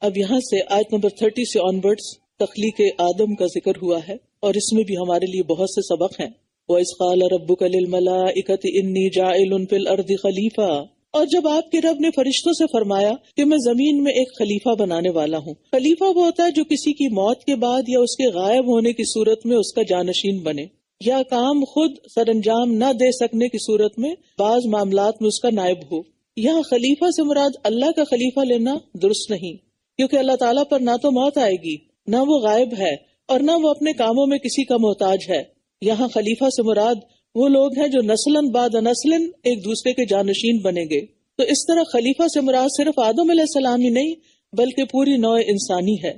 اب یہاں سے آیت نمبر 30 سے آنورڈز تخلیق آدم کا ذکر ہوا ہے، اور اس میں بھی ہمارے لیے بہت سے سبق ہیں۔ وَإِذْ قَالَ رَبُّكَ لِلْمَلَائِكَةِ إِنِّي جَاعِلٌ فِي الْأَرْضِ خَلِيفَةً، اور جب آپ کے رب نے فرشتوں سے فرمایا کہ میں زمین میں ایک خلیفہ بنانے والا ہوں۔ خلیفہ وہ ہوتا ہے جو کسی کی موت کے بعد یا اس کے غائب ہونے کی صورت میں اس کا جانشین بنے، یا کام خود سر انجام نہ دے سکنے کی صورت میں بعض معاملات میں اس کا نائب ہو۔ یہاں خلیفہ سے مراد اللہ کا خلیفہ لینا درست نہیں، کیونکہ اللہ تعالیٰ پر نہ تو موت آئے گی، نہ وہ غائب ہے، اور نہ وہ اپنے کاموں میں کسی کا محتاج ہے۔ یہاں خلیفہ سے مراد وہ لوگ ہیں جو نسلاً بعد نسلاً ایک دوسرے کے جانشین بنیں گے۔ تو اس طرح خلیفہ سے مراد صرف آدم علیہ السلام ہی نہیں بلکہ پوری نوع انسانی ہے۔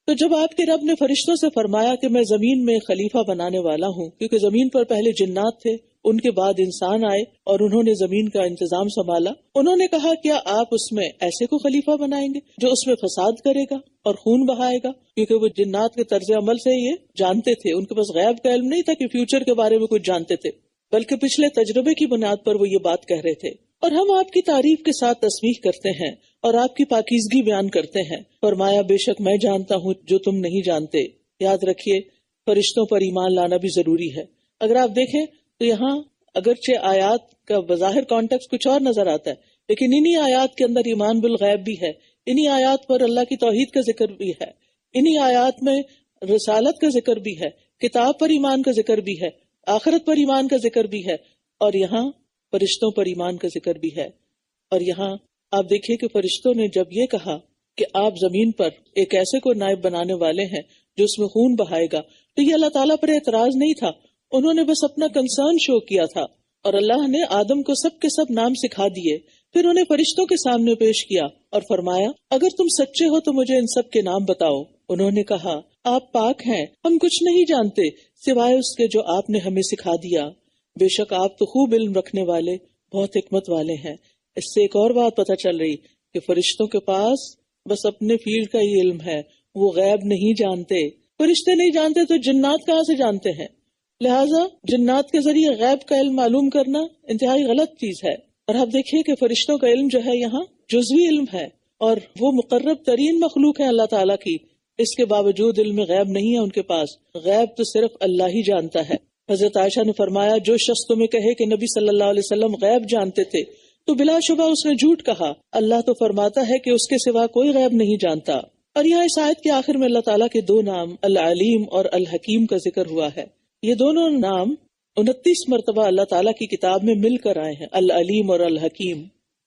تو جب آپ کے رب نے فرشتوں سے فرمایا کہ میں زمین میں خلیفہ بنانے والا ہوں، کیونکہ زمین پر پہلے جنات تھے، ان کے بعد انسان آئے اور انہوں نے زمین کا انتظام سنبھالا، انہوں نے کہا کیا آپ اس میں ایسے کو خلیفہ بنائیں گے جو اس میں فساد کرے گا اور خون بہائے گا؟ کیونکہ وہ جنات کے طرز عمل سے یہ جانتے تھے، ان کے پاس غیب کا علم نہیں تھا کہ فیوچر کے بارے میں کچھ جانتے تھے، بلکہ پچھلے تجربے کی بنیاد پر وہ یہ بات کہہ رہے تھے۔ اور ہم آپ کی تعریف کے ساتھ تسبیح کرتے ہیں اور آپ کی پاکیزگی بیان کرتے ہیں۔ فرمایا بے شک میں جانتا ہوں جو تم نہیں جانتے۔ یاد رکھیے فرشتوں پر ایمان لانا بھی ضروری ہے۔ اگر آپ دیکھیں تو یہاں اگرچہ آیات کا بظاہر کانٹیکسٹ کچھ اور نظر آتا ہے، لیکن انہی آیات کے اندر ایمان بالغیب بھی ہے، انہی آیات پر اللہ کی توحید کا ذکر بھی ہے، انہی آیات میں رسالت کا ذکر بھی ہے، کتاب پر ایمان کا ذکر بھی ہے، آخرت پر ایمان کا ذکر بھی ہے، اور یہاں فرشتوں پر ایمان کا ذکر بھی ہے۔ اور یہاں آپ دیکھیے کہ فرشتوں نے جب یہ کہا کہ آپ زمین پر ایک ایسے کو نائب بنانے والے ہیں جو اس میں خون بہائے گا، تو یہ اللہ تعالیٰ پر اعتراض نہیں تھا، انہوں نے بس اپنا کنسرن شو کیا تھا، اور اللہ نے آدم کو سب کے سب نام سکھا دیے، پھر انہیں فرشتوں کے سامنے پیش کیا اور فرمایا اگر تم سچے ہو تو مجھے ان سب کے نام بتاؤ۔ انہوں نے کہا آپ پاک ہیں، ہم کچھ نہیں جانتے سوائے اس کے جو آپ نے ہمیں سکھا دیا، بے شک آپ تو خوب علم رکھنے والے بہت حکمت والے ہیں۔ اس سے ایک اور بات پتہ چل رہی کہ فرشتوں کے پاس بس اپنے فیلڈ کا ہی علم ہے، وہ غیب نہیں جانتے۔ فرشتے نہیں جانتے تو جنات کہاں سے جانتے ہیں؟ لہٰذا جنات کے ذریعے غیب کا علم معلوم کرنا انتہائی غلط چیز ہے۔ اور آپ دیکھیے کہ فرشتوں کا علم جو ہے یہاں جزوی علم ہے، اور وہ مقرب ترین مخلوق ہے اللہ تعالیٰ کی، اس کے باوجود علم غیب نہیں ہے ان کے پاس، غیب تو صرف اللہ ہی جانتا ہے۔ حضرت عائشہ نے فرمایا جو شخص تمہیں کہے کہ نبی صلی اللہ علیہ وسلم غیب جانتے تھے تو بلا شبہ اس نے جھوٹ کہا، اللہ تو فرماتا ہے کہ اس کے سوا کوئی غیب نہیں جانتا۔ اور یہاں اس آیت کے آخر میں اللہ تعالیٰ کے دو نام العلیم اور الحکیم کا ذکر ہوا ہے۔ یہ دونوں نام 29 مرتبہ اللہ تعالیٰ کی کتاب میں مل کر آئے ہیں، العلیم اور الحکیم۔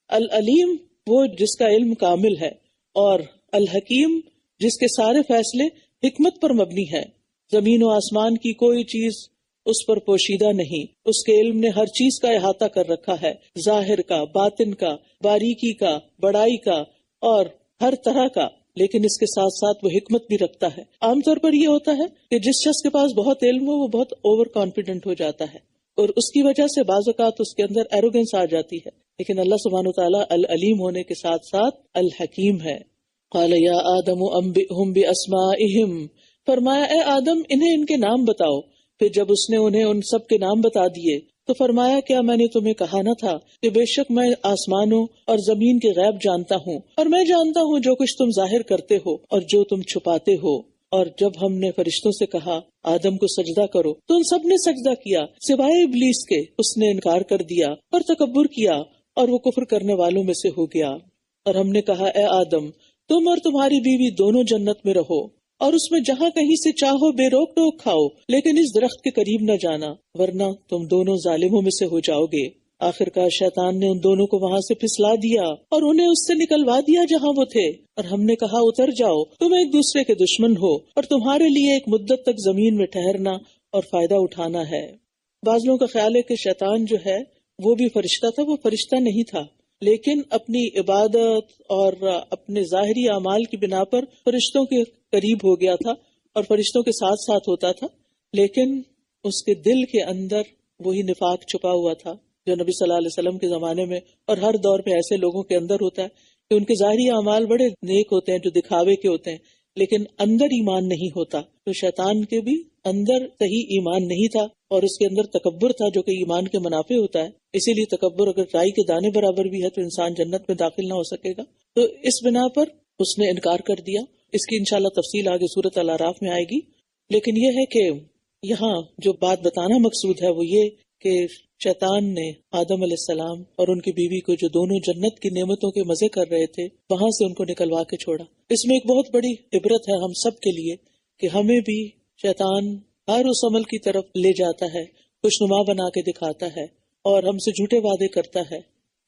العلیم وہ جس کا علم کامل ہے، اور الحکیم جس کے سارے فیصلے حکمت پر مبنی ہے۔ زمین و آسمان کی کوئی چیز اس پر پوشیدہ نہیں، اس کے علم نے ہر چیز کا احاطہ کر رکھا ہے، ظاہر کا، باطن کا، باریکی کا، بڑائی کا، اور ہر طرح کا، لیکن اس کے ساتھ ساتھ وہ حکمت بھی رکھتا ہے۔ عام طور پر یہ ہوتا ہے کہ جس شخص کے پاس بہت علم ہو وہ بہت اوور کانفیڈنٹ ہو جاتا ہے، اور اس کی وجہ سے بعض اوقات اس کے اندر ایروگنس آ جاتی ہے، لیکن اللہ سبحانہ وتعالیٰ العلیم ہونے کے ساتھ ساتھ الحکیم ہے۔ قال یا آدم انبئہم باسمائہم، فرمایا اے آدم انہیں ان کے نام بتاؤ۔ پھر جب اس نے انہیں ان سب کے نام بتا دیے تو فرمایا کیا میں نے تمہیں کہا نہ تھا کہ بے شک میں آسمانوں اور زمین کے غیب جانتا ہوں، اور میں جانتا ہوں جو کچھ تم ظاہر کرتے ہو اور جو تم چھپاتے ہو۔ اور جب ہم نے فرشتوں سے کہا آدم کو سجدہ کرو تو ان سب نے سجدہ کیا سوائے ابلیس کے، اس نے انکار کر دیا اور تکبر کیا اور وہ کفر کرنے والوں میں سے ہو گیا۔ اور ہم نے کہا اے آدم تم اور تمہاری بیوی دونوں جنت میں رہو، اور اس میں جہاں کہیں سے چاہو بے روک ٹوک کھاؤ، لیکن اس درخت کے قریب نہ جانا ورنہ تم دونوں ظالموں میں سے ہو جاؤ گے۔ آخر کار شیطان نے ان دونوں کو وہاں سے پھسلا دیا اور انہیں اس سے نکلوا دیا جہاں وہ تھے، اور ہم نے کہا اتر جاؤ، تم ایک دوسرے کے دشمن ہو اور تمہارے لیے ایک مدت تک زمین میں ٹھہرنا اور فائدہ اٹھانا ہے۔ بعض لوگوں کا خیال ہے کہ شیطان جو ہے وہ بھی فرشتہ تھا، وہ فرشتہ نہیں تھا، لیکن اپنی عبادت اور اپنے ظاہری اعمال کی بنا پر فرشتوں کے قریب ہو گیا تھا اور فرشتوں کے ساتھ ساتھ ہوتا تھا، لیکن اس کے دل کے اندر وہی نفاق چھپا ہوا تھا جو نبی صلی اللہ علیہ وسلم کے زمانے میں اور ہر دور میں ایسے لوگوں کے اندر ہوتا ہے کہ ان کے ظاہری اعمال بڑے نیک ہوتے ہیں جو دکھاوے کے ہوتے ہیں، لیکن اندر ایمان نہیں ہوتا۔ تو شیطان کے بھی اندر صحیح ایمان نہیں تھا اور اس کے اندر تکبر تھا جو کہ ایمان کے منافع ہوتا ہے، اسی لیے تکبر اگر رائی کے دانے برابر بھی ہے تو انسان جنت میں داخل نہ ہو سکے گا۔ تو اس بنا پر اس نے انکار کر دیا. اس کی انشاءاللہ تفصیل آگے سورۃ الاعراف میں آئے گی. لیکن یہ ہے کہ یہاں جو بات بتانا مقصود ہے وہ یہ کہ شیطان نے آدم علیہ السلام اور ان کی بیوی کو جو دونوں جنت کی نعمتوں کے مزے کر رہے تھے وہاں سے ان کو نکلوا کے چھوڑا. اس میں ایک بہت بڑی عبرت ہے ہم سب کے لیے کہ ہمیں بھی شیطان ہر اس عمل کی طرف لے جاتا ہے، خوشنما بنا کے دکھاتا ہے اور ہم سے جھوٹے وعدے کرتا ہے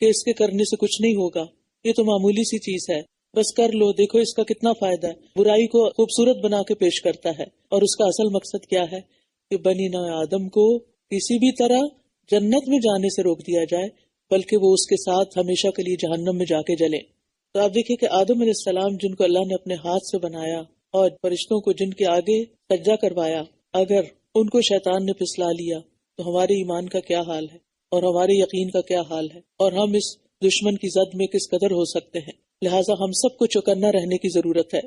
کہ اس کے کرنے سے کچھ نہیں ہوگا، یہ تو معمولی سی چیز ہے، بس کر لو، دیکھو اس کا کتنا فائدہ ہے. برائی کو خوبصورت بنا کے پیش کرتا ہے اور اس کا اصل مقصد کیا ہے کہ بنی نوع آدم کو کسی بھی طرح جنت میں جانے سے روک دیا جائے، بلکہ وہ اس کے ساتھ ہمیشہ کے لیے جہنم میں جا کے جلے. تو آپ دیکھیں کہ آدم علیہ السلام جن کو اللہ نے اپنے ہاتھ سے بنایا اور فرشتوں کو جن کے آگے سجدہ کروایا، اگر ان کو شیطان نے پھسلا لیا تو ہمارے ایمان کا کیا حال ہے اور ہمارے یقین کا کیا حال ہے، اور ہم اس دشمن کی زد میں کس قدر ہو سکتے ہیں. لہٰذا ہم سب کو چوکنا رہنے کی ضرورت ہے.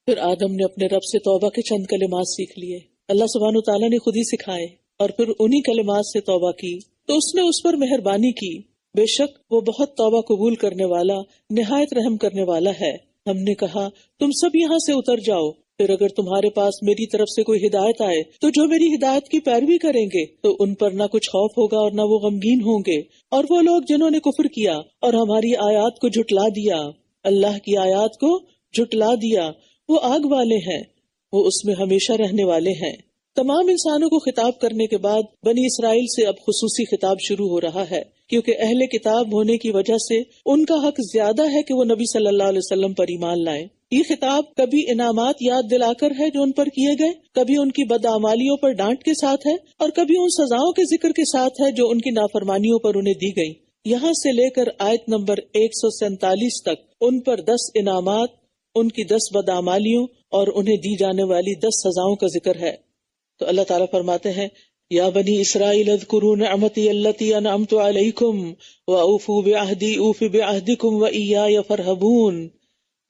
پھر آدم نے اپنے رب سے توبہ کے چند کلمات سیکھ لیے، اللہ سبحانہ وتعالیٰ نے خود ہی سکھائے، اور پھر انہی کلمات سے توبہ کی تو اس نے اس پر مہربانی کی. بے شک وہ بہت توبہ قبول کرنے والا، نہایت رحم کرنے والا ہے. ہم نے کہا تم سب یہاں سے اتر جاؤ، پھر اگر تمہارے پاس میری طرف سے کوئی ہدایت آئے تو جو میری ہدایت کی پیروی کریں گے تو ان پر نہ کچھ خوف ہوگا اور نہ وہ غمگین ہوں گے. اور وہ لوگ جنہوں نے کفر کیا اور ہماری آیات کو جھٹلا دیا، اللہ کی آیات کو جھٹلا دیا، وہ آگ والے ہیں، وہ اس میں ہمیشہ رہنے والے ہیں. تمام انسانوں کو خطاب کرنے کے بعد بنی اسرائیل سے اب خصوصی خطاب شروع ہو رہا ہے، کیونکہ اہل کتاب ہونے کی وجہ سے ان کا حق زیادہ ہے کہ وہ نبی صلی اللہ علیہ وسلم پر ایمان لائیں. یہ خطاب کبھی انعامات یاد دلا کر ہے جو ان پر کیے گئے، کبھی ان کی بدعمالیوں پر ڈانٹ کے ساتھ ہے، اور کبھی ان سزاؤں کے ذکر کے ساتھ ہے جو ان کی نافرمانیوں پر انہیں دی گئی. یہاں سے لے کر آیت نمبر 147 تک ان پر 10 انعامات، ان کی 10 بدعمالیوں اور انہیں دی جانے والی 10 سزاؤں کا ذکر ہے. تو اللہ تعالیٰ فرماتے ہیں یا بنی اسرائیل اذکروا نعمتی التی انعمت علیکم واوفوا بعہدی اوف بعہدکم وایای فارہبون.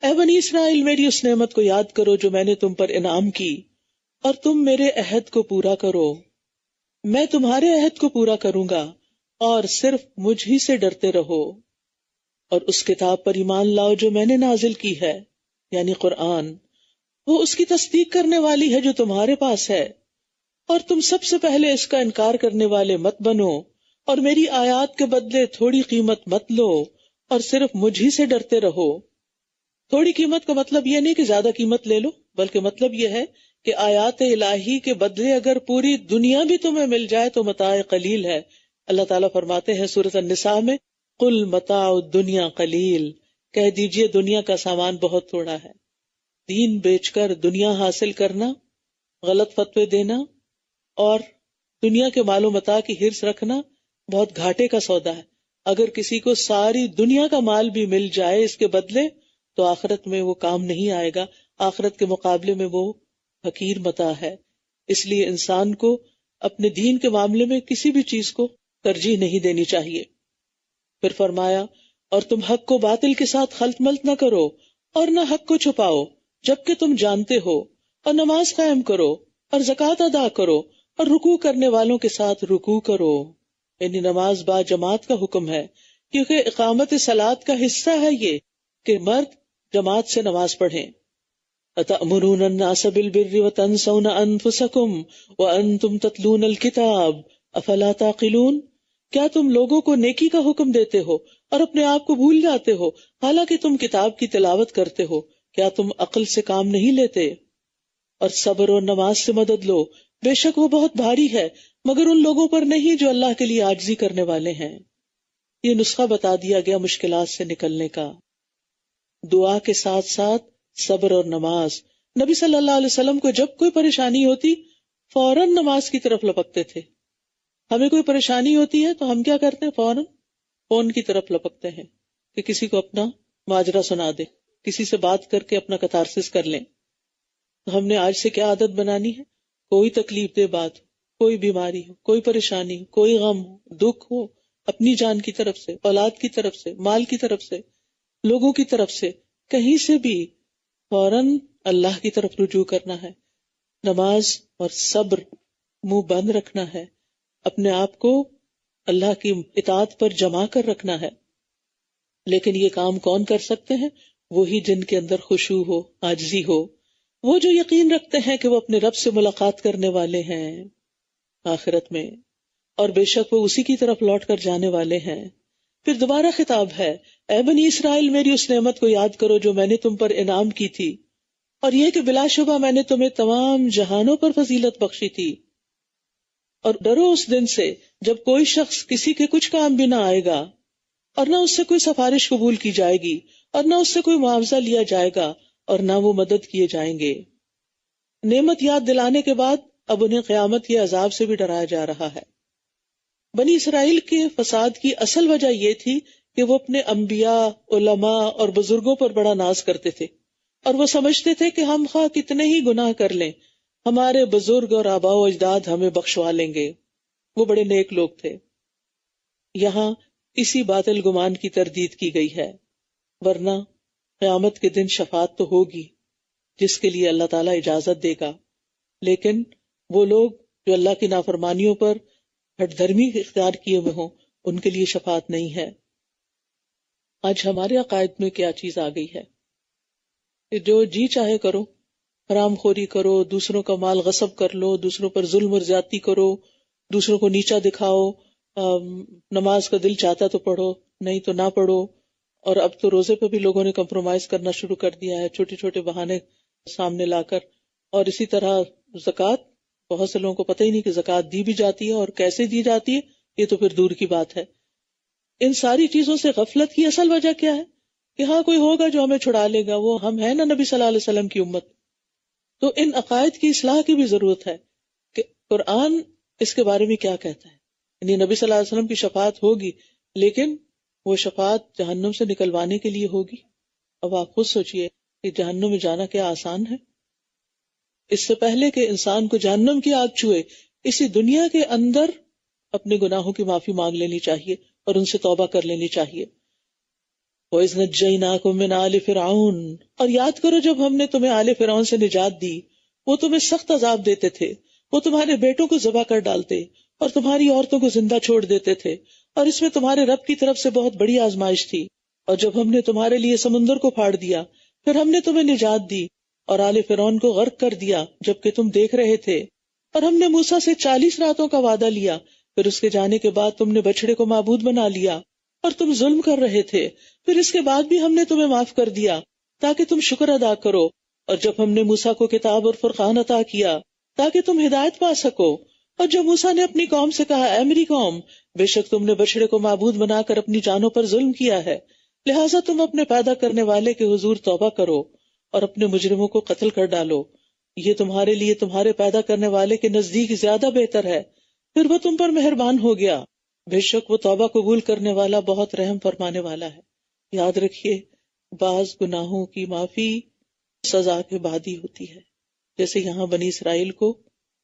اے بنی اسرائیل، میری اس نعمت کو یاد کرو جو میں نے تم پر انعام کی، اور تم میرے عہد کو پورا کرو، میں تمہارے عہد کو پورا کروں گا، اور صرف مجھ ہی سے ڈرتے رہو، اور اس کتاب پر ایمان لاؤ جو میں نے نازل کی ہے، یعنی قرآن، وہ اس کی تصدیق کرنے والی ہے جو تمہارے پاس ہے، اور تم سب سے پہلے اس کا انکار کرنے والے مت بنو، اور میری آیات کے بدلے تھوڑی قیمت مت لو، اور صرف مجھ ہی سے ڈرتے رہو. تھوڑی قیمت کا مطلب یہ نہیں کہ زیادہ قیمت لے لو، بلکہ مطلب یہ ہے کہ آیات الہی کے بدلے اگر پوری دنیا بھی تمہیں مل جائے تو متاع قلیل ہے. اللہ تعالیٰ فرماتے ہیں سورۃ النساء میں قل متاع الدنیا قلیل، کہہ دیجئے دنیا کا سامان بہت تھوڑا ہے. دین بیچ کر دنیا حاصل کرنا، غلط فتوے دینا اور دنیا کے مال و متاع کی حرص رکھنا بہت گھاٹے کا سودا ہے. اگر کسی کو ساری دنیا کا مال بھی مل جائے اس کے بدلے تو آخرت میں وہ کام نہیں آئے گا، آخرت کے مقابلے میں وہ حقیر متاع ہے. اس لیے انسان کو اپنے دین کے معاملے میں کسی بھی چیز کو ترجیح نہیں دینی چاہیے. پھر فرمایا اور تم حق کو باطل کے ساتھ خلط ملط نہ کرو اور نہ حق کو چھپاؤ جبکہ تم جانتے ہو، اور نماز قائم کرو اور زکوٰۃ ادا کرو اور رکوع کرنے والوں کے ساتھ رکوع کرو. یعنی نماز با جماعت کا حکم ہے، کیونکہ اقامت صلاۃ کا حصہ ہے یہ کہ مرد جماعت سے نماز پڑھیں. أَتَأْمُرُونَ النَّاسَ بِالْبِرِّ وَتَنْسَوْنَ أَنفُسَكُمْ وَأَنْتُمْ تَتْلُونَ الْكِتَابَ أَفَلَا تَعْقِلُونَ. کیا تم لوگوں کو نیکی کا حکم دیتے ہو اور اپنے آپ کو بھول جاتے ہو حالانکہ تم کتاب کی تلاوت کرتے ہو؟ کیا تم عقل سے کام نہیں لیتے؟ اور صبر اور نماز سے مدد لو، بے شک وہ بہت بھاری ہے مگر ان لوگوں پر نہیں جو اللہ کے لیے عاجزی کرنے والے ہیں. یہ نسخہ بتا دیا گیا مشکلات سے نکلنے کا، دعا کے ساتھ ساتھ صبر اور نماز. نبی صلی اللہ علیہ وسلم کو جب کوئی پریشانی ہوتی فوراً نماز کی طرف لپکتے تھے. ہمیں کوئی پریشانی ہوتی ہے تو ہم کیا کرتے ہیں؟ فوراً فون کی طرف لپکتے ہیں کہ کسی کو اپنا ماجرا سنا دے، کسی سے بات کر کے اپنا کتارسس کر لیں. ہم نے آج سے کیا عادت بنانی ہے؟ کوئی تکلیف دہ بات، کوئی بیماری ہو، کوئی پریشانی ہو، کوئی غم ہو، دکھ ہو، اپنی جان کی طرف سے، اولاد کی طرف سے، مال کی طرف سے، لوگوں کی طرف سے، کہیں سے بھی فوراً اللہ کی طرف رجوع کرنا ہے. نماز اور صبر، منہ بند رکھنا ہے، اپنے آپ کو اللہ کی اطاعت پر جما کر رکھنا ہے. لیکن یہ کام کون کر سکتے ہیں؟ وہی جن کے اندر خشوع ہو، عاجزی ہو، وہ جو یقین رکھتے ہیں کہ وہ اپنے رب سے ملاقات کرنے والے ہیں آخرت میں، اور بے شک وہ اسی کی طرف لوٹ کر جانے والے ہیں۔ پھر دوبارہ خطاب ہے، اے بنی اسرائیل، میری اس نعمت کو یاد کرو جو میں نے تم پر انعام کی تھی، اور یہ کہ بلا شبہ میں نے تمہیں تمام جہانوں پر فضیلت بخشی تھی، اور ڈرو اس دن سے جب کوئی شخص کسی کے کچھ کام بھی نہ آئے گا، اور نہ اس سے کوئی سفارش قبول کی جائے گی، اور نہ اس سے کوئی معاوضہ لیا جائے گا، اور نہ وہ مدد کیے جائیں گے۔ نعمت یاد دلانے کے بعد اب انہیں قیامت کے عذاب سے بھی ڈرایا جا رہا ہے۔ بنی اسرائیل کے فساد کی اصل وجہ یہ تھی کہ وہ اپنے انبیاء، علماء اور بزرگوں پر بڑا ناز کرتے تھے، اور وہ سمجھتے تھے کہ ہم خواہ کتنے ہی گناہ کر لیں، ہمارے بزرگ اور آباء و اجداد ہمیں بخشوا لیں گے، وہ بڑے نیک لوگ تھے۔ یہاں اسی باطل گمان کی تردید کی گئی ہے، ورنہ قیامت کے دن شفاعت تو ہوگی جس کے لیے اللہ تعالیٰ اجازت دے گا، لیکن وہ لوگ جو اللہ کی نافرمانیوں پر ہٹ دھرمی اختیار کیے ہوئے ہوں ان کے لیے شفاعت نہیں ہے۔ آج ہمارے عقائد میں کیا چیز آ گئی ہے کہ جو جی چاہے کرو، حرام خوری کرو، دوسروں کا مال غصب کر لو، دوسروں پر ظلم اور زیادتی کرو، دوسروں کو نیچا دکھاؤ، نماز کا دل چاہتا تو پڑھو، نہیں تو نہ پڑھو، اور اب تو روزے پہ بھی لوگوں نے کمپرومائز کرنا شروع کر دیا ہے، چھوٹے چھوٹے بہانے سامنے لا کر، اور اسی طرح زکوٰۃ، بہت سے لوگوں کو پتہ ہی نہیں کہ زکوٰۃ دی بھی جاتی ہے اور کیسے دی جاتی ہے، یہ تو پھر دور کی بات ہے۔ ان ساری چیزوں سے غفلت کی اصل وجہ کیا ہے؟ کہ ہاں کوئی ہوگا جو ہمیں چھڑا لے گا، وہ ہم ہیں نا نبی صلی اللہ علیہ وسلم کی امت۔ تو ان عقائد کی اصلاح کی بھی ضرورت ہے کہ قرآن اس کے بارے میں کیا کہتا ہے۔ یعنی نبی صلی اللہ علیہ وسلم کی شفاعت ہوگی، لیکن وہ شفاعت جہنم سے نکلوانے کے لیے ہوگی۔ اب آپ خود سوچئے کہ جہنم میں جانا کیا آسان ہے؟ اس سے پہلے کہ انسان کو جہنم کی آگ چھوئے، اسی دنیا کے اندر اپنے گناہوں کی معافی مانگ لینی چاہیے اور ان سے توبہ کر لینی چاہیے۔ وَإِذْ نَجَّيْنَاكُمْ مِنْ آلِ فِرْعَوْنَ، اور یاد کرو جب ہم نے تمہیں آل فرعون سے نجات دی، وہ تمہیں سخت عذاب دیتے تھے، وہ تمہارے بیٹوں کو ذبح کر ڈالتے اور تمہاری عورتوں کو زندہ چھوڑ دیتے تھے، اور اس میں تمہارے رب کی طرف سے بہت بڑی آزمائش تھی۔ اور جب ہم نے تمہارے لیے سمندر کو پھاڑ دیا، پھر ہم نے تمہیں نجات دی اور آل فرعون کو غرق کر دیا جبکہ تم دیکھ رہے تھے۔ اور ہم نے موسیٰ سے 40 راتوں کا وعدہ لیا، پھر اس کے جانے کے بعد تم نے بچڑے کو معبود بنا لیا اور تم ظلم کر رہے تھے، پھر اس کے بعد بھی ہم نے تمہیں معاف کر دیا تاکہ تم شکر ادا کرو۔ اور جب ہم نے موسیٰ کو کتاب اور فرقان عطا کیا تاکہ تم ہدایت پا سکو، اور جب موسیٰ نے اپنی قوم سے کہا، اے میری قوم، بے شک تم نے بچڑے کو معبود بنا کر اپنی جانوں پر ظلم کیا ہے، لہٰذا تم اپنے پیدا کرنے والے کے حضور توبہ کرو اور اپنے مجرموں کو قتل کر ڈالو، یہ تمہارے لیے تمہارے پیدا کرنے والے کے نزدیک زیادہ بہتر ہے، پھر وہ تم پر مہربان ہو گیا، بے شک وہ توبہ قبول کرنے والا بہت رحم فرمانے والا ہے۔ یاد رکھیے، بعض گناہوں کی معافی سزا کے بعد ہی ہوتی ہے، جیسے یہاں بنی اسرائیل کو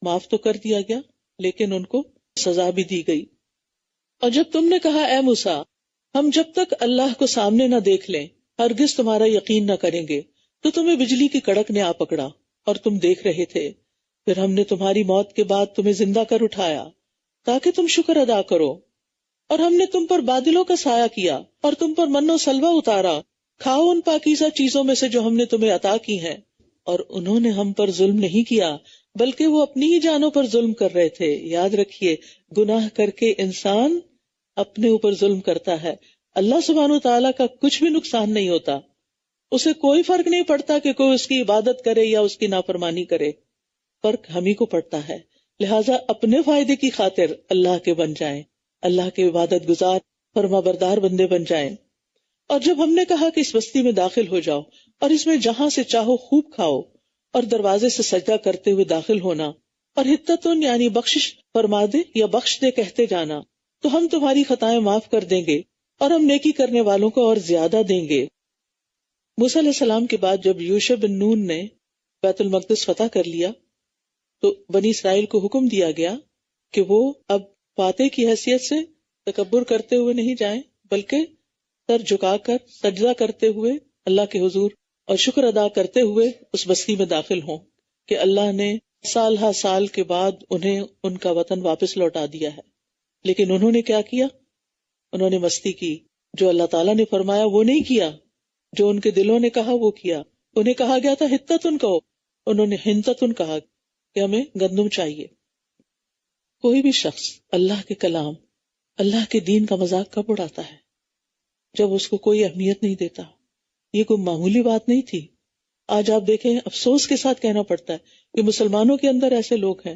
معاف تو کر دیا گیا لیکن ان کو سزا بھی دی گئی۔ اور جب تم نے کہا، اے موسیٰ، ہم جب تک اللہ کو سامنے نہ دیکھ لیں ہرگز تمہارا یقین نہ کریں گے، تو تمہیں بجلی کی کڑک نے آ پکڑا اور تم دیکھ رہے تھے، پھر ہم نے تمہاری موت کے بعد تمہیں زندہ کر اٹھایا تاکہ تم شکر ادا کرو، اور ہم نے تم پر بادلوں کا سایہ کیا اور تم پر من و سلوہ اتارا، کھاؤ ان پاکیزہ چیزوں میں سے جو ہم نے تمہیں عطا کی ہیں، اور انہوں نے ہم پر ظلم نہیں کیا بلکہ وہ اپنی ہی جانوں پر ظلم کر رہے تھے۔ یاد رکھیے، گناہ کر کے انسان اپنے اوپر ظلم کرتا ہے، اللہ سبحانہ و تعالیٰ کا کچھ بھی نقصان نہیں ہوتا، اسے کوئی فرق نہیں پڑتا کہ کوئی اس کی عبادت کرے یا اس کی نافرمانی کرے، فرق ہم ہی کو پڑتا ہے۔ لہٰذا اپنے فائدے کی خاطر اللہ کے بن جائیں، اللہ کے عبادت گزار فرما بردار بندے بن جائیں۔ اور جب ہم نے کہا کہ اس بستی میں داخل ہو جاؤ اور اس میں جہاں سے چاہو خوب کھاؤ، اور دروازے سے سجدہ کرتے ہوئے داخل ہونا، اور حتتن یعنی بخشش فرما دے یا بخش دے کہتے جانا، تو ہم تمہاری خطائیں معاف کر دیں گے اور ہم نیکی کرنے والوں کو اور زیادہ دیں گے۔ موسیٰ علیہ السلام کے بعد جب یوشع بن نون نے بیت المقدس فتح کر لیا تو بنی اسرائیل کو حکم دیا گیا کہ وہ اب فاتح کی حیثیت سے تکبر کرتے ہوئے نہیں جائیں، بلکہ سر جھکا کر سجدہ کرتے ہوئے اللہ کے حضور اور شکر ادا کرتے ہوئے اس بستی میں داخل ہوں کہ اللہ نے سال ہا سال کے بعد انہیں ان کا وطن واپس لوٹا دیا ہے۔ لیکن انہوں نے کیا کیا؟ انہوں نے مستی کی، جو اللہ تعالیٰ نے فرمایا وہ نہیں کیا، جو ان کے دلوں نے کہا وہ کیا. انہیں کہا گیا تھا ہتتن کہو، انہوں نے ہنتتن کہا کہ ہمیں گندم چاہیے. کوئی بھی شخص اللہ کے کلام، اللہ کے دین کا مذاق کب اڑاتا ہے؟ جب اس کو کوئی اہمیت نہیں دیتا. یہ کوئی معمولی بات نہیں تھی. آج آپ دیکھیں، افسوس کے ساتھ کہنا پڑتا ہے کہ مسلمانوں کے اندر ایسے لوگ ہیں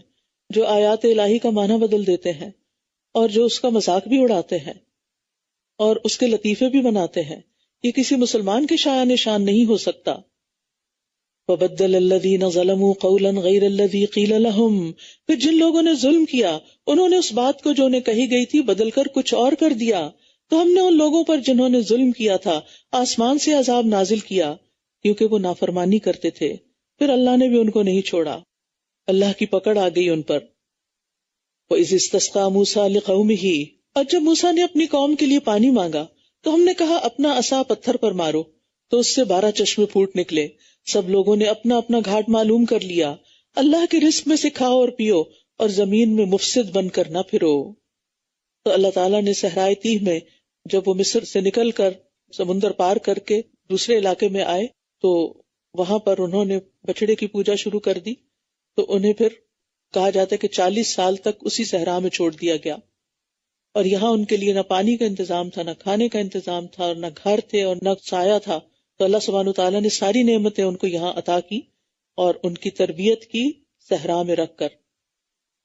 جو آیات الہی کا معنی بدل دیتے ہیں اور جو اس کا مذاق بھی اڑاتے ہیں اور اس کے لطیفے بھی بناتے ہیں. یہ کسی مسلمان کے شایان شان نہیں ہو سکتا. وَبَدَّلَ الَّذِينَ ظَلَمُوا قَوْلًا غَيْرَ الَّذِي قِيلَ لَهُمْ، پھر جن لوگوں نے ظلم کیا انہوں نے اس بات کو جو انہیں کہی گئی تھی بدل کر کچھ اور کر دیا. تو ہم نے ان لوگوں پر جنہوں نے ظلم کیا تھا آسمان سے عذاب نازل کیا کیونکہ وہ نافرمانی کرتے تھے. پھر اللہ نے بھی ان کو نہیں چھوڑا، اللہ کی پکڑ آ گئی ان پر. وَإِذِ اسْتَسْقَىٰ مُوسَىٰ لِقَوْمِهِ، اور جب موسیٰ نے اپنی قوم کے لیے پانی مانگا تو ہم نے کہا اپنا عصا پتھر پر مارو، تو اس سے 12 چشمے پھوٹ نکلے. سب لوگوں نے اپنا اپنا گھاٹ معلوم کر لیا. اللہ کے رزق میں سے کھاؤ اور پیو اور زمین میں مفسد بن کر نہ پھرو. تو اللہ تعالیٰ نے صحرائے تیہ میں جب وہ مصر سے نکل کر سمندر پار کر کے دوسرے علاقے میں آئے تو وہاں پر انہوں نے بچڑے کی پوجا شروع کر دی. تو انہیں پھر کہا جاتا ہے کہ 40 سال تک اسی صحرا میں چھوڑ دیا گیا. اور یہاں ان کے لیے نہ پانی کا انتظام تھا، نہ کھانے کا انتظام تھا، اور نہ گھر تھے اور نہ سایہ تھا. تو اللہ سبحانہ وتعالیٰ نے ساری نعمتیں ان کو یہاں عطا کی اور ان کی تربیت کی صحرا میں رکھ کر.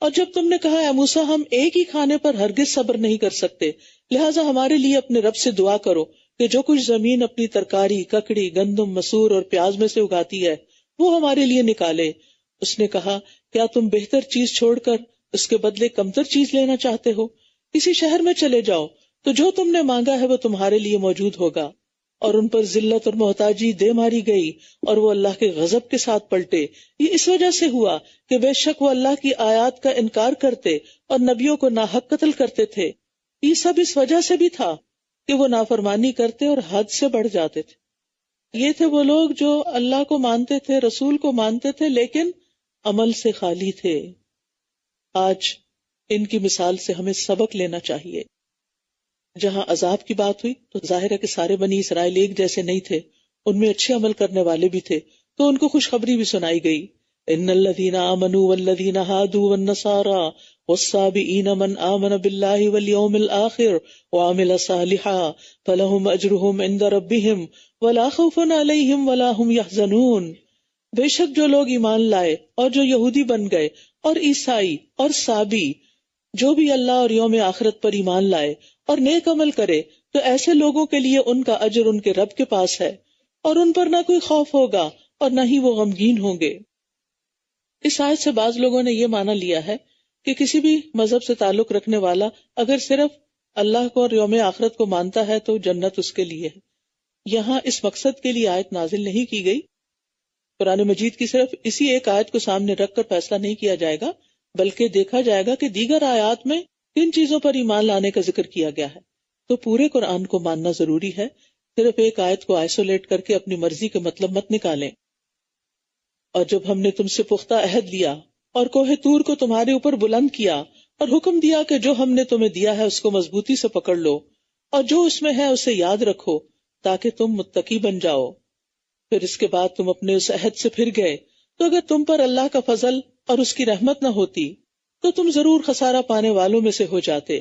اور جب تم نے کہا اے موسیٰ ہم ایک ہی کھانے پر ہرگز صبر نہیں کر سکتے، لہٰذا ہمارے لیے اپنے رب سے دعا کرو کہ جو کچھ زمین اپنی ترکاری، ککڑی، گندم، مسور اور پیاز میں سے اگاتی ہے وہ ہمارے لیے نکالے. اس نے کہا کیا تم بہتر چیز چھوڑ کر اس کے بدلے کمتر چیز لینا چاہتے ہو؟ کسی شہر میں چلے جاؤ تو جو تم نے مانگا ہے وہ تمہارے لیے موجود ہوگا. اور ان پر ذلت اور محتاجی دے ماری گئی اور وہ اللہ کے غضب کے ساتھ پلٹے. یہ اس وجہ سے ہوا کہ بے شک وہ اللہ کی آیات کا انکار کرتے اور نبیوں کو ناحق قتل کرتے تھے. یہ سب اس وجہ سے بھی تھا کہ وہ نافرمانی کرتے اور حد سے بڑھ جاتے تھے. یہ تھے وہ لوگ جو اللہ کو مانتے تھے، رسول کو مانتے تھے، لیکن عمل سے خالی تھے. آج ان کی مثال سے ہمیں سبق لینا چاہیے. جہاں عذاب کی بات ہوئی تو ظاہر ہے کہ سارے بنی اسرائیل ایک جیسے نہیں تھے، ان میں اچھے عمل کرنے والے بھی تھے، تو ان کو خوشخبری بھی سنائی گئی. ان الذین آمنوا والذین ہادوا والنصارى والصابئین من آمن باللہ والیوم الآخر وعمل صالحا فلہم اجرہم عند ربہم ولا خوف علیہم ولا هم یحزنون. بے شک جو لوگ ایمان لائے اور جو یہودی بن گئے اور عیسائی اور صابی، جو بھی اللہ اور یوم آخرت پر ایمان لائے اور نیک عمل کرے، تو ایسے لوگوں کے لیے ان کا اجر ان کے رب کے پاس ہے اور ان پر نہ کوئی خوف ہوگا اور نہ ہی وہ غمگین ہوں گے. اس آیت سے بعض لوگوں نے یہ معنی لیا ہے کہ کسی بھی مذہب سے تعلق رکھنے والا اگر صرف اللہ کو اور یوم آخرت کو مانتا ہے تو جنت اس کے لیے ہے. یہاں اس مقصد کے لیے آیت نازل نہیں کی گئی. قرآن مجید کی صرف اسی ایک آیت کو سامنے رکھ کر فیصلہ نہیں کیا جائے گا، بلکہ دیکھا جائے گا کہ دیگر آیات میں کن چیزوں پر ایمان لانے کا ذکر کیا گیا ہے. تو پورے قرآن کو ماننا ضروری ہے، صرف ایک آیت کو آئسولیٹ کر کے اپنی مرضی کے مطلب مت نکالیں. اور جب ہم نے تم سے پختہ عہد لیا اور کوہ طور کو تمہارے اوپر بلند کیا اور حکم دیا کہ جو ہم نے تمہیں دیا ہے اس کو مضبوطی سے پکڑ لو اور جو اس میں ہے اسے یاد رکھو تاکہ تم متقی بن جاؤ. پھر اس کے بعد تم اپنے اس عہد سے پھر گئے تو اگر تم پر اللہ کا فضل اور اس کی رحمت نہ ہوتی تو تم ضرور خسارہ پانے والوں میں سے ہو جاتے.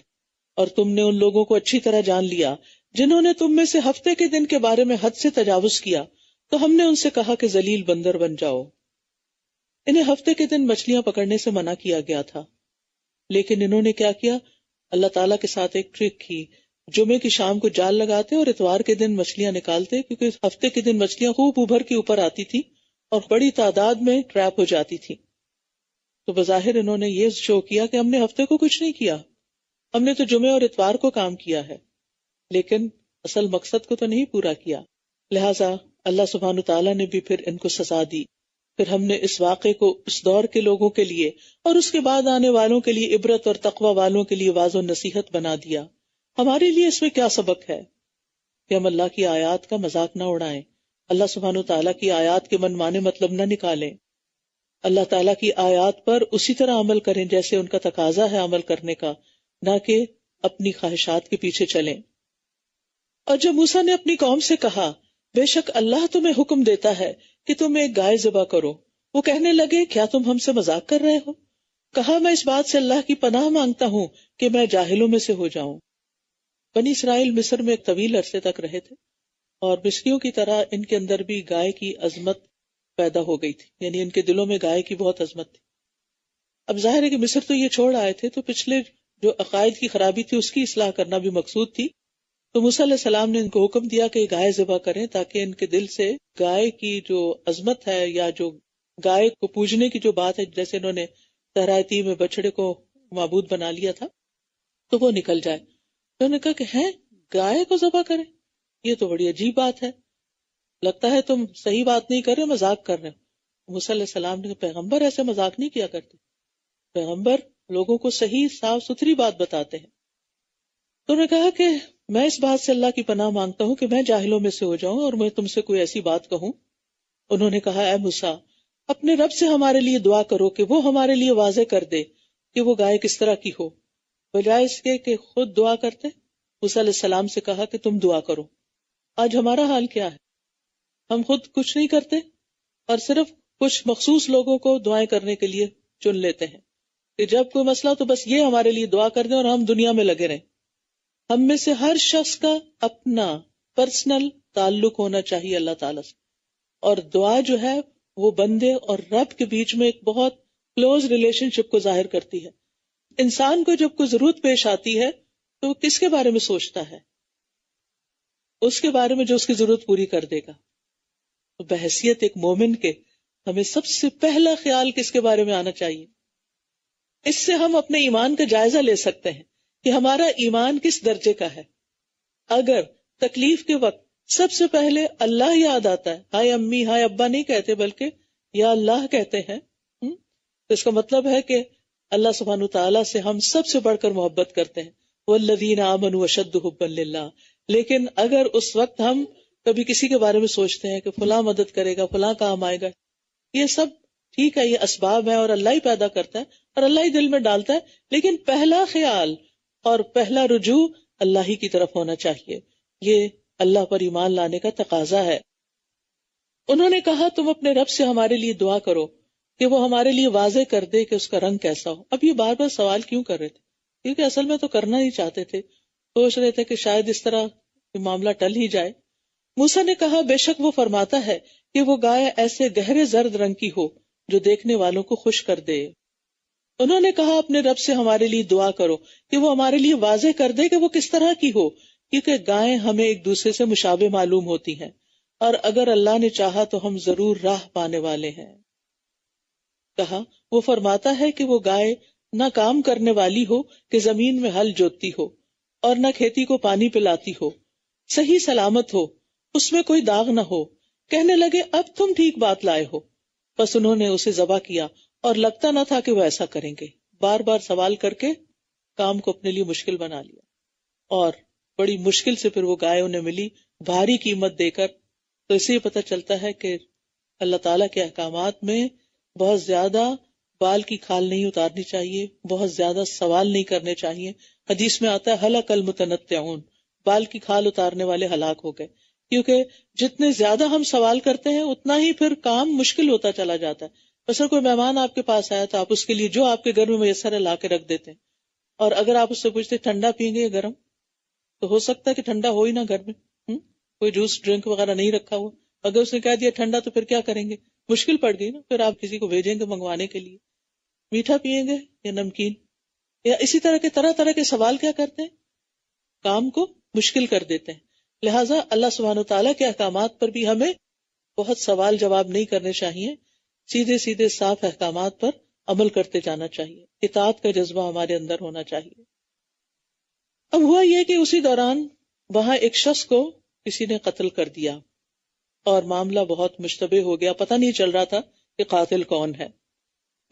اور تم نے ان لوگوں کو اچھی طرح جان لیا جنہوں نے تم میں سے ہفتے کے دن کے بارے میں حد سے تجاوز کیا، تو ہم نے ان سے کہا کہ ذلیل بندر بن جاؤ. انہیں ہفتے کے دن مچھلیاں پکڑنے سے منع کیا گیا تھا، لیکن انہوں نے کیا کیا؟ اللہ تعالیٰ کے ساتھ ایک ٹرک کی. جمعے کی شام کو جال لگاتے اور اتوار کے دن مچھلیاں نکالتے، کیونکہ ہفتے کے دن مچھلیاں خوب ابھر کے اوپر آتی تھی اور بڑی تعداد میں ٹریپ ہو جاتی تھی. تو بظاہر انہوں نے یہ شو کیا کہ ہم نے ہفتے کو کچھ نہیں کیا، ہم نے تو جمعے اور اتوار کو کام کیا ہے، لیکن اصل مقصد کو تو نہیں پورا کیا. لہٰذا اللہ سبحانہ تعالیٰ نے بھی پھر ان کو سزا دی. پھر ہم نے اس واقعے کو اس دور کے لوگوں کے لیے اور اس کے بعد آنے والوں کے لیے عبرت اور تقوی والوں کے لیے واضح و نصیحت بنا دیا. ہمارے لیے اس میں کیا سبق ہے کہ ہم اللہ کی آیات کا مذاق نہ اڑائیں، اللہ سبحانہ تعالیٰ کی آیات کے من مانے مطلب نہ نکالیں، اللہ تعالیٰ کی آیات پر اسی طرح عمل کریں جیسے ان کا تقاضا ہے عمل کرنے کا، نہ کہ اپنی خواہشات کے پیچھے چلیں. اور جب موسیٰ نے اپنی قوم سے کہا بے شک اللہ تمہیں حکم دیتا ہے کہ تم ایک گائے ذبح کرو۔ وہ کہنے لگے کیا تم ہم سے مذاق کر رہے ہو؟ کہا میں اس بات سے اللہ کی پناہ مانگتا ہوں کہ میں جاہلوں میں سے ہو جاؤں۔ بنی اسرائیل مصر میں ایک طویل عرصے تک رہے تھے، اور مصریوں کی طرح ان کے اندر بھی گائے کی عظمت پیدا ہو گئی تھی، یعنی ان کے دلوں میں گائے کی بہت عظمت تھی۔ اب ظاہر ہے کہ مصر تو یہ چھوڑ آئے تھے، تو پچھلے جو عقائد کی خرابی تھی اس کی اصلاح کرنا بھی مقصود تھی۔ تو موسیٰ علیہ السلام نے ان کو حکم دیا کہ گائے ذبح کریں تاکہ ان کے دل سے گائے کی جو عظمت ہے یا جو گائے کو پوجنے کی جو بات ہے، جیسے انہوں نے صحرائے میں بچڑے کو معبود بنا لیا تھا، تو وہ نکل جائے۔ تو انہوں نے کہا کہ ہیں گائے کو ذبح کریں، یہ تو بڑی عجیب بات ہے، لگتا ہے تم صحیح بات نہیں کر رہے، مذاق کر رہے ہو۔ موسیٰ علیہ السلام نے کہا پیغمبر ایسے مذاق نہیں کیا کرتے، پیغمبر لوگوں کو صحیح صاف ستھری بات بتاتے ہیں۔ تو انہوں نے کہا کہ میں اس بات سے اللہ کی پناہ مانگتا ہوں کہ میں جاہلوں میں سے ہو جاؤں اور میں تم سے کوئی ایسی بات کہوں۔ انہوں نے کہا اے موسیٰ اپنے رب سے ہمارے لیے دعا کرو کہ وہ ہمارے لیے واضح کر دے کہ وہ گائے کس طرح کی ہو، بجائے اس کے کہ خود دعا کرتے۔ موسیٰ علیہ السلام سے کہا کہ تم دعا کرو۔ آج ہمارا حال کیا ہے؟ ہم خود کچھ نہیں کرتے اور صرف کچھ مخصوص لوگوں کو دعائیں کرنے کے لیے چن لیتے ہیں کہ جب کوئی مسئلہ تو بس یہ ہمارے لیے دعا کر دیں اور ہم دنیا میں لگے رہیں۔ ہم میں سے ہر شخص کا اپنا پرسنل تعلق ہونا چاہیے اللہ تعالیٰ سے، اور دعا جو ہے وہ بندے اور رب کے بیچ میں ایک بہت کلوز ریلیشن شپ کو ظاہر کرتی ہے۔ انسان کو جب کوئی ضرورت پیش آتی ہے تو وہ کس کے بارے میں سوچتا ہے؟ اس کے بارے میں جو اس کی ضرورت پوری کر دے گا۔ تو بحیثیت ایک مومن کے ہمیں سب سے پہلا خیال کس کے بارے میں آنا چاہیے؟ اس سے ہم اپنے ایمان کا جائزہ لے سکتے ہیں کہ ہمارا ایمان کس درجے کا ہے۔ اگر تکلیف کے وقت سب سے پہلے اللہ یاد آتا ہے، ہائے امی ہائے ابا نہیں کہتے بلکہ یا اللہ کہتے ہیں، تو اس کا مطلب ہے کہ اللہ سبحانہ وتعالیٰ سے ہم سب سے بڑھ کر محبت کرتے ہیں۔ والذین آمنوا اشد حبا للہ۔ لیکن اگر اس وقت ہم کبھی کسی کے بارے میں سوچتے ہیں کہ فلاں مدد کرے گا، فلاں کام آئے گا، یہ سب ٹھیک ہے، یہ اسباب ہے اور اللہ ہی پیدا کرتا ہے اور اللہ ہی دل میں ڈالتا ہے، لیکن پہلا خیال اور پہلا رجوع اللہ ہی کی طرف ہونا چاہیے۔ یہ اللہ پر ایمان لانے کا تقاضا ہے۔ انہوں نے کہا تم اپنے رب سے ہمارے لیے دعا کرو کہ وہ ہمارے لیے واضح کر دے کہ اس کا رنگ کیسا ہو۔ اب یہ بار بار سوال کیوں کر رہے تھے؟ کیونکہ اصل میں تو کرنا ہی چاہتے تھے، سوچ رہے تھے کہ شاید اس طرح معاملہ ٹل ہی جائے۔ موسیٰ نے کہا بے شک وہ فرماتا ہے کہ وہ گائے ایسے گہرے زرد رنگ کی ہو جو دیکھنے والوں کو خوش کر دے۔ انہوں نے کہا اپنے رب سے ہمارے لیے دعا کرو کہ وہ ہمارے لیے واضح کر دے کہ وہ کس طرح کی ہو، کیونکہ گائیں ہمیں ایک دوسرے سے مشابہ معلوم ہوتی ہیں، اور اگر اللہ نے چاہا تو ہم ضرور راہ پانے والے ہیں۔ کہا وہ فرماتا ہے کہ وہ گائے نہ کام کرنے والی ہو کہ زمین میں ہل جوتتی ہو اور نہ کھیتی کو پانی پلاتی ہو، صحیح سلامت ہو، اس میں کوئی داغ نہ ہو۔ کہنے لگے اب تم ٹھیک بات لائے ہو۔ بس انہوں نے اسے ذبح کیا اور لگتا نہ تھا کہ وہ ایسا کریں گے، بار بار سوال کر کے کام کو اپنے لیے مشکل بنا لیا، اور بڑی مشکل سے پھر وہ گائے انہیں ملی بھاری قیمت دے کر۔ تو اسے یہ پتہ چلتا ہے کہ اللہ تعالیٰ کے احکامات میں بہت زیادہ بال کی کھال نہیں اتارنی چاہیے، بہت زیادہ سوال نہیں کرنے چاہیے۔ حدیث میں آتا ہے ہلاک المتنطعون، بال کی کھال اتارنے والے ہلاک ہو گئے، کیونکہ جتنے زیادہ ہم سوال کرتے ہیں اتنا ہی پھر کام مشکل ہوتا چلا جاتا ہے۔ مثلا کوئی مہمان آپ کے پاس آیا تو آپ اس کے لیے جو آپ کے گھر میں میسر ہے لا کے رکھ دیتے ہیں، اور اگر آپ اس سے پوچھتے ٹھنڈا پئیں گے یا گرم، تو ہو سکتا ہے کہ ٹھنڈا ہو ہی نہ گھر میں، کوئی جوس ڈرنک وغیرہ نہیں رکھا ہوا۔ اگر اس نے کہہ دیا ٹھنڈا تو پھر کیا کریں گے؟ مشکل پڑ گئی نا، پھر آپ کسی کو بھیجیں گے منگوانے کے لیے، میٹھا پئیں گے یا نمکین، یا اسی طرح کے طرح طرح کے سوال کیا کرتے ہیں، کام کو مشکل کر دیتے ہیں۔ لہٰذا اللہ سبحانہ وتعالیٰ کے احکامات پر بھی ہمیں بہت سوال جواب نہیں کرنے چاہیے، سیدھے سیدھے صاف احکامات پر عمل کرتے جانا چاہیے، اطاعت کا جذبہ ہمارے اندر ہونا چاہیے۔ اب ہوا یہ کہ اسی دوران وہاں ایک شخص کو کسی نے قتل کر دیا اور معاملہ بہت مشتبہ ہو گیا، پتہ نہیں چل رہا تھا کہ قاتل کون ہے۔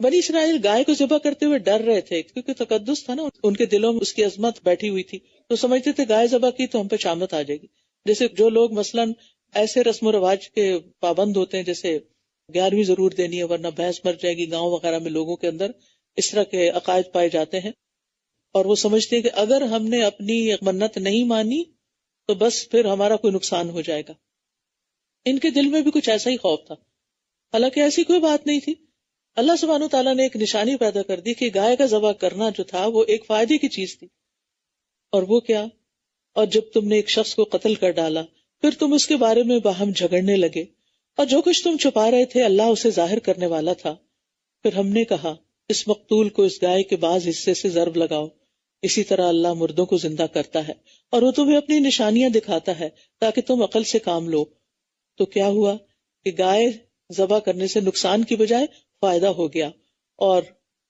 بنی اسرائیل گائے کو ذبح کرتے ہوئے ڈر رہے تھے، کیونکہ تقدس تھا نا، ان کے دلوں میں اس کی عظمت بیٹھی ہوئی تھی، تو سمجھتے تھے گائے ذبح کی تو ہم پہ شامت آ جائے گی۔ جیسے جو لوگ مثلاً ایسے رسم و رواج کے پابند ہوتے ہیں، جیسے 11ویں ضرور دینی ہے ورنہ بھینس مر جائے گی، گاؤں وغیرہ میں لوگوں کے اندر اس طرح کے عقائد پائے جاتے ہیں، اور وہ سمجھتے ہیں کہ اگر ہم نے اپنی منت نہیں مانی تو بس پھر ہمارا کوئی نقصان ہو جائے گا۔ ان کے دل میں بھی کچھ ایسا ہی خوف تھا، حالانکہ ایسی کوئی بات نہیں تھی. اللہ سبحانہ تعالیٰ نے ایک نشانی پیدا کر دی کہ گائے کا ذبح کرنا جو تھا وہ ایک فائدے کی چیز تھی. اور وہ کیا؟ اور جب تم نے ایک شخص کو قتل کر ڈالا پھر تم اس کے بارے میں باہم جھگڑنے لگے، اور جو کچھ تم چھپا رہے تھے اللہ اسے ظاہر کرنے والا تھا. پھر ہم نے کہا اس مقتول کو اس گائے کے بعض حصے سے ضرب لگاؤ. اسی طرح اللہ مردوں کو زندہ کرتا ہے اور وہ تمہیں اپنی نشانیاں دکھاتا ہے تاکہ تم عقل سے کام لو. تو کیا ہوا کہ گائے ذبح کرنے سے نقصان کی بجائے فائدہ ہو گیا، اور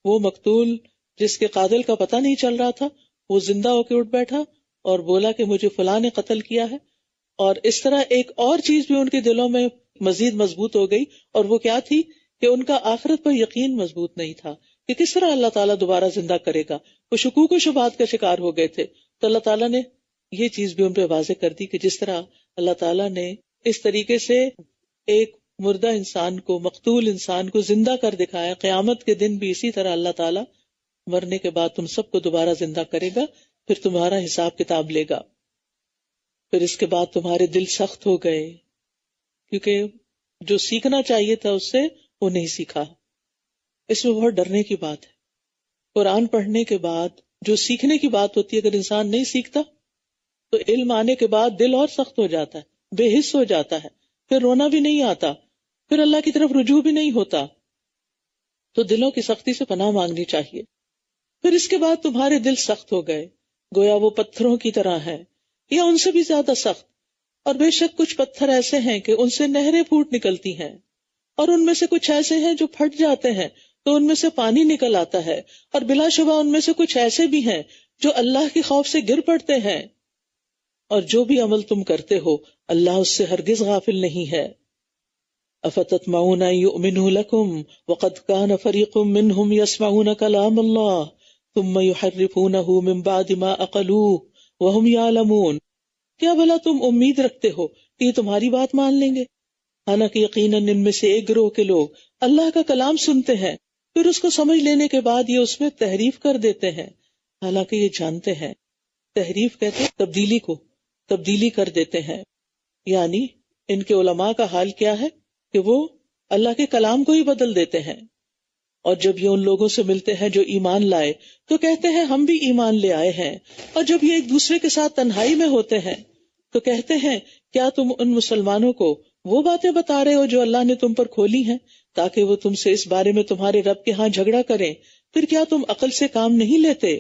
وہ مقتول جس کے قاتل کا پتہ نہیں چل رہا تھا وہ زندہ ہو کے اٹھ بیٹھا اور بولا کہ مجھے فلاں نے قتل کیا ہے. اور اس طرح ایک اور چیز بھی ان کے دلوں میں مزید مضبوط ہو گئی، اور وہ کیا تھی کہ ان کا آخرت پر یقین مضبوط نہیں تھا کہ کس طرح اللہ تعالیٰ دوبارہ زندہ کرے گا. وہ شکوک و شبہات کا شکار ہو گئے تھے. تو اللہ تعالیٰ نے یہ چیز بھی ان پہ واضح کر دی کہ جس طرح اللہ تعالیٰ نے اس طریقے سے ایک مردہ انسان کو، مقتول انسان کو زندہ کر دکھایا، قیامت کے دن بھی اسی طرح اللہ تعالیٰ مرنے کے بعد تم سب کو دوبارہ زندہ کرے گا، پھر تمہارا حساب کتاب لے گا. پھر اس کے بعد تمہارے دل سخت ہو گئے کیونکہ جو سیکھنا چاہیے تھا اس سے وہ نہیں سیکھا. اس میں بہت ڈرنے کی بات ہے. قرآن پڑھنے کے بعد جو سیکھنے کی بات ہوتی ہے اگر انسان نہیں سیکھتا تو علم آنے کے بعد دل اور سخت ہو جاتا ہے، بے حس ہو جاتا ہے، پھر رونا بھی نہیں آتا، پھر اللہ کی طرف رجوع بھی نہیں ہوتا. تو دلوں کی سختی سے پناہ مانگنی چاہیے. پھر اس کے بعد تمہارے دل سخت ہو گئے گویا وہ پتھروں کی طرح ہے یا ان سے بھی زیادہ سخت. اور بے شک کچھ پتھر ایسے ہیں کہ ان سے نہریں پھوٹ نکلتی ہیں، اور ان میں سے کچھ ایسے ہیں جو پھٹ جاتے ہیں تو ان میں سے پانی نکل آتا ہے، اور بلا شبہ ان میں سے کچھ ایسے بھی ہیں جو اللہ کے خوف سے گر پڑتے ہیں. اور جو بھی عمل تم کرتے ہو اللہ اس سے ہرگز غافل نہیں ہے. افتطمعون ان یؤمنوا لکم وقد کان فریق منہم یسمعون کلام اللہ ثم یحرفونہ من بعد ما عقلوہ وہم یعلمون. کیا بھلا تم امید رکھتے ہو کہ یہ تمہاری بات مان لیں گے؟ حالانکہ یقیناً ان میں سے ایک گروہ کے لوگ اللہ کا کلام سنتے ہیں پھر اس کو سمجھ لینے کے بعد یہ اس میں تحریف کر دیتے ہیں، حالانکہ یہ جانتے ہیں. تحریف کہتے ہیں تبدیلی کو، تبدیلی کر دیتے ہیں. یعنی ان کے علماء کا حال کیا ہے کہ وہ اللہ کے کلام کو ہی بدل دیتے ہیں. اور جب یہ ان لوگوں سے ملتے ہیں جو ایمان لائے تو کہتے ہیں ہم بھی ایمان لے آئے ہیں. اور جب یہ ایک دوسرے کے ساتھ تنہائی میں ہوتے ہیں تو کہتے ہیں کیا تم ان مسلمانوں کو وہ باتیں بتا رہے ہو جو اللہ نے تم پر کھولی ہیں تاکہ وہ تم سے اس بارے میں تمہارے رب کے ہاں جھگڑا کریں؟ پھر کیا تم عقل سے کام نہیں لیتے؟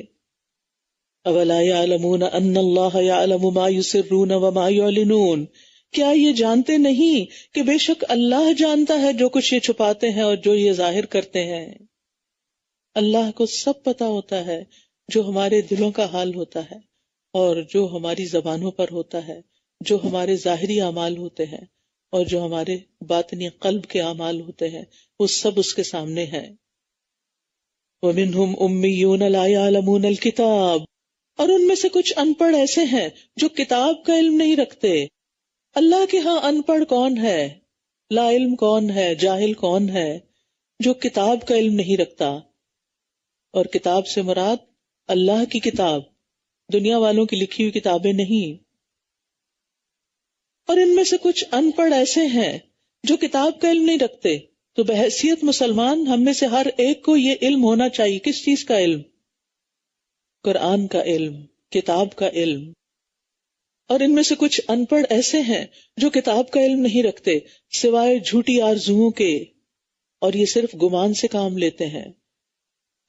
اولا یعلمون ان اللہ یعلم ما یسرون وما یعلنون. کیا یہ جانتے نہیں کہ بے شک اللہ جانتا ہے جو کچھ یہ چھپاتے ہیں اور جو یہ ظاہر کرتے ہیں. اللہ کو سب پتا ہوتا ہے جو ہمارے دلوں کا حال ہوتا ہے اور جو ہماری زبانوں پر ہوتا ہے، جو ہمارے ظاہری اعمال ہوتے ہیں اور جو ہمارے باطنی قلب کے اعمال ہوتے ہیں، وہ سب اس کے سامنے ہیں. وَمِنْهُمْ أُمِّيُّونَ لَا يَعْلَمُونَ الْكِتَابَ. اور ان میں سے کچھ ان پڑھ ایسے ہیں جو کتاب کا علم نہیں رکھتے. اللہ کے ہاں ان پڑھ کون ہے، لا علم کون ہے، جاہل کون ہے؟ جو کتاب کا علم نہیں رکھتا. اور کتاب سے مراد اللہ کی کتاب، دنیا والوں کی لکھی ہوئی کتابیں نہیں. اور ان میں سے کچھ ان پڑھ ایسے ہیں جو کتاب کا علم نہیں رکھتے. تو بحیثیت مسلمان ہم میں سے ہر ایک کو یہ علم ہونا چاہیے. کس چیز کا علم؟ قرآن کا علم، کتاب کا علم. اور ان میں سے کچھ ان پڑھ ایسے ہیں جو کتاب کا علم نہیں رکھتے سوائے جھوٹی آرزوؤں کے، اور یہ صرف گمان سے کام لیتے ہیں.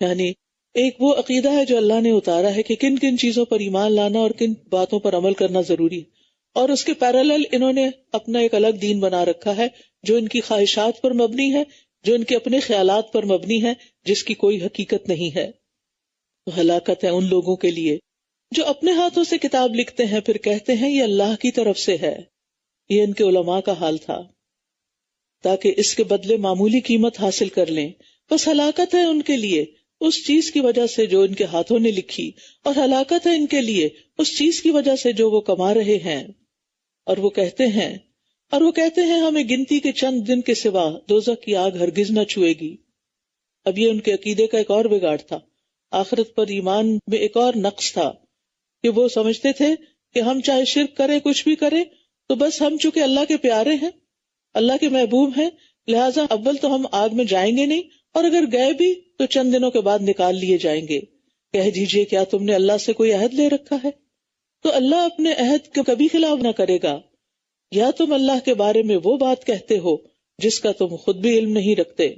یعنی ایک وہ عقیدہ ہے جو اللہ نے اتارا ہے کہ کن کن چیزوں پر ایمان لانا اور کن باتوں پر عمل کرنا ضروری ہے، اور اس کے پیرالل انہوں نے اپنا ایک الگ دین بنا رکھا ہے جو ان کی خواہشات پر مبنی ہے، جو ان کے اپنے خیالات پر مبنی ہے، جس کی کوئی حقیقت نہیں ہے. ہلاکت ہے ان لوگوں کے لیے جو اپنے ہاتھوں سے کتاب لکھتے ہیں پھر کہتے ہیں یہ اللہ کی طرف سے ہے. یہ ان کے علماء کا حال تھا تاکہ اس کے بدلے معمولی قیمت حاصل کر لیں. بس ہلاکت ہے ان کے لیے اس چیز کی وجہ سے جو ان کے ہاتھوں نے لکھی، اور ہلاکت ہے ان کے لیے اس چیز کی وجہ سے جو وہ کما رہے ہیں. اور وہ کہتے ہیں ہمیں گنتی کے چند دن کے سوا دوزخ کی آگ ہرگز نہ چھوئے گی. اب یہ ان کے عقیدے کا ایک اور بگاڑ تھا. آخرت پر ایمان میں ایک اور نقص تھا کہ وہ سمجھتے تھے کہ ہم چاہے شرک کریں، کچھ بھی کریں، تو بس ہم چونکہ اللہ کے پیارے ہیں اللہ کے محبوب ہیں، لہٰذا اول تو ہم آگ میں جائیں گے نہیں، اور اگر گئے بھی تو چند دنوں کے بعد نکال لیے جائیں گے۔ کہہ دیجئے کیا تم نے اللہ سے کوئی عہد لے رکھا ہے؟ تو اللہ اپنے عہد کے کبھی خلاف نہ کرے گا۔ یا تم اللہ کے بارے میں وہ بات کہتے ہو جس کا تم خود بھی علم نہیں رکھتے۔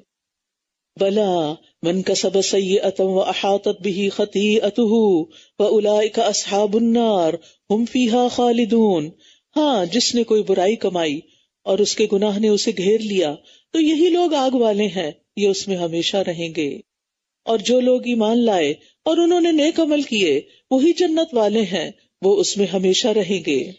بلا من کسب سیئۃ واحاطت بہ خطیئتہ فاولئک اصحاب النار ہم فیہا خالدون۔ ہاں، جس نے کوئی برائی کمائی اور اس کے گناہ نے اسے گھیر لیا تو یہی لوگ آگ والے ہیں، یہ اس میں ہمیشہ رہیں گے۔ اور جو لوگ ایمان لائے اور انہوں نے نیک عمل کیے وہی جنت والے ہیں، وہ اس میں ہمیشہ رہیں گے۔